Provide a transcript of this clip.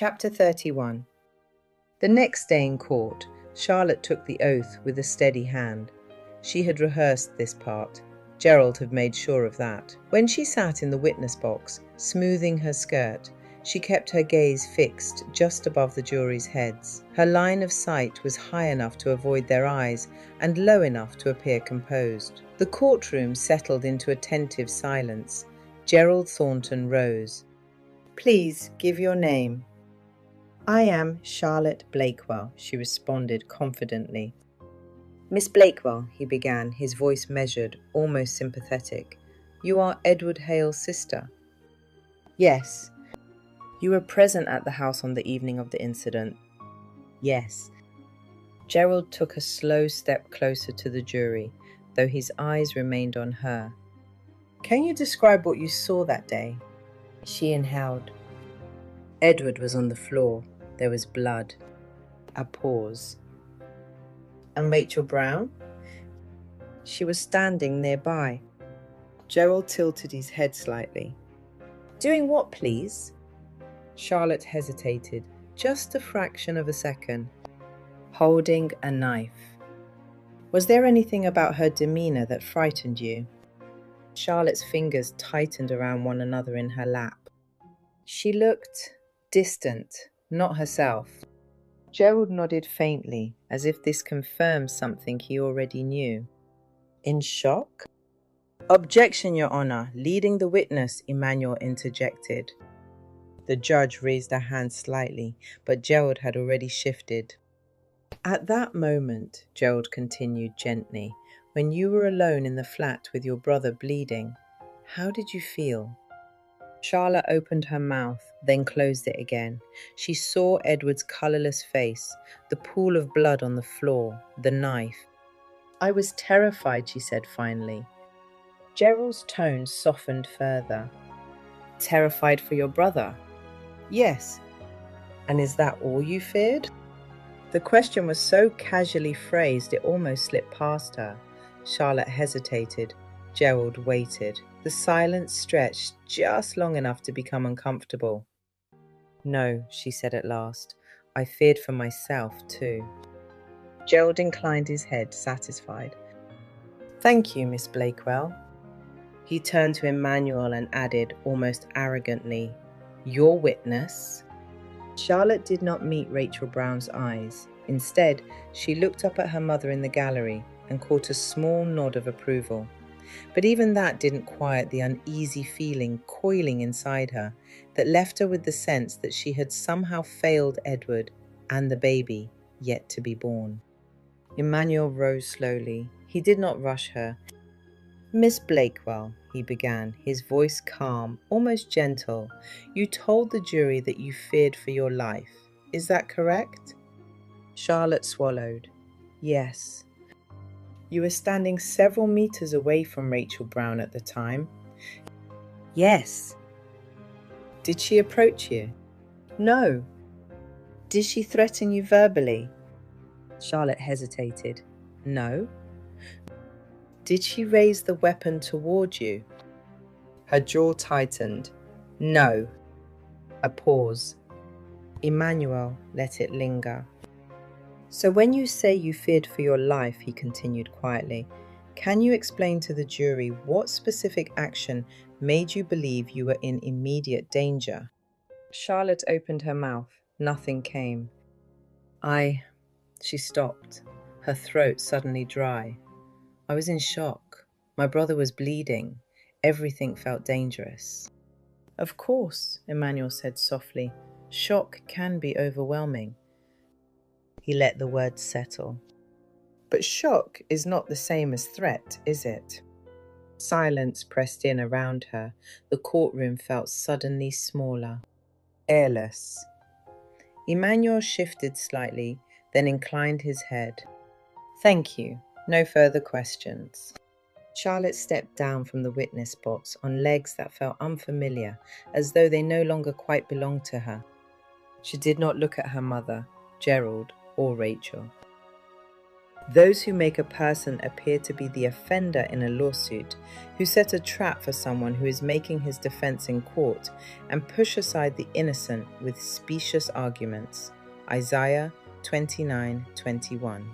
Chapter 31. The next day in court, Charlotte took the oath with a steady hand. She had rehearsed this part. Gerald had made sure of that. When she sat in the witness box, smoothing her skirt, she kept her gaze fixed just above the jury's heads. Her line of sight was high enough to avoid their eyes and low enough to appear composed. The courtroom settled into attentive silence. Gerald Thornton rose. "Please give your name." "I am Charlotte Blakewell," she responded confidently. "Miss Blakewell," he began, his voice measured, almost sympathetic. "You are Edward Hale's sister?" "Yes." "You were present at the house on the evening of the incident?" "Yes." Gerald took a slow step closer to the jury, though his eyes remained on her. "Can you describe what you saw that day?" She inhaled. "Edward was on the floor. There was blood." A pause. "And Rachael Brown?" "She was standing nearby." Gerald tilted his head slightly. "Doing what, please?" Charlotte hesitated, just a fraction of a second. "Holding a knife." "Was there anything about her demeanor that frightened you?" Charlotte's fingers tightened around one another in her lap. She looked distant, not herself. Gerald nodded faintly, as if this confirmed something he already knew. "In shock?" "Objection, Your Honor. Leading the witness," Emmanuel interjected. The judge raised her hand slightly, but Gerald had already shifted. "At that moment," Gerald continued gently, "when you were alone in the flat with your brother bleeding, how did you feel?" Charlotte opened her mouth, then closed it again. She saw Edward's colourless face, the pool of blood on the floor, the knife. "I was terrified," she said finally. Gerald's tone softened further. "Terrified for your brother?" "Yes." "And is that all you feared?" The question was so casually phrased it almost slipped past her. Charlotte hesitated. Gerald waited. The silence stretched just long enough to become uncomfortable. "No," she said at last. "I feared for myself too." Gerald inclined his head, satisfied. "Thank you, Miss Blakewell." He turned to Emmanuel and added, almost arrogantly, "Your witness?" Charlotte did not meet Rachael Brown's eyes. Instead, she looked up at her mother in the gallery and caught a small nod of approval. But even that didn't quiet the uneasy feeling coiling inside her that left her with the sense that she had somehow failed Edward and the baby yet to be born. Emmanuel rose slowly. He did not rush her. "Miss Blakewell," he began, his voice calm, almost gentle, "you told the jury that you feared for your life. Is that correct?" Charlotte swallowed. "Yes." "You were standing several meters away from Rachael Brown at the time?" "Yes." "Did she approach you?" "No." "Did she threaten you verbally?" Charlotte hesitated. "No." "Did she raise the weapon toward you?" Her jaw tightened. "No." A pause. Emmanuel let it linger. "So when you say you feared for your life," he continued quietly, "can you explain to the jury what specific action made you believe you were in immediate danger?" Charlotte opened her mouth. Nothing came. She stopped, her throat suddenly dry. "I was in shock. My brother was bleeding. Everything felt dangerous." "Of course," Emmanuel said softly. "Shock can be overwhelming." He let the words settle. "But shock is not the same as threat, is it?" Silence pressed in around her. The courtroom felt suddenly smaller, airless. Emmanuel shifted slightly, then inclined his head. "Thank you. No further questions." Charlotte stepped down from the witness box on legs that felt unfamiliar, as though they no longer quite belonged to her. She did not look at her mother, Gerald, or Rachael. Those who make a person appear to be the offender in a lawsuit, who set a trap for someone who is making his defense in court, and push aside the innocent with specious arguments. Isaiah 29:21.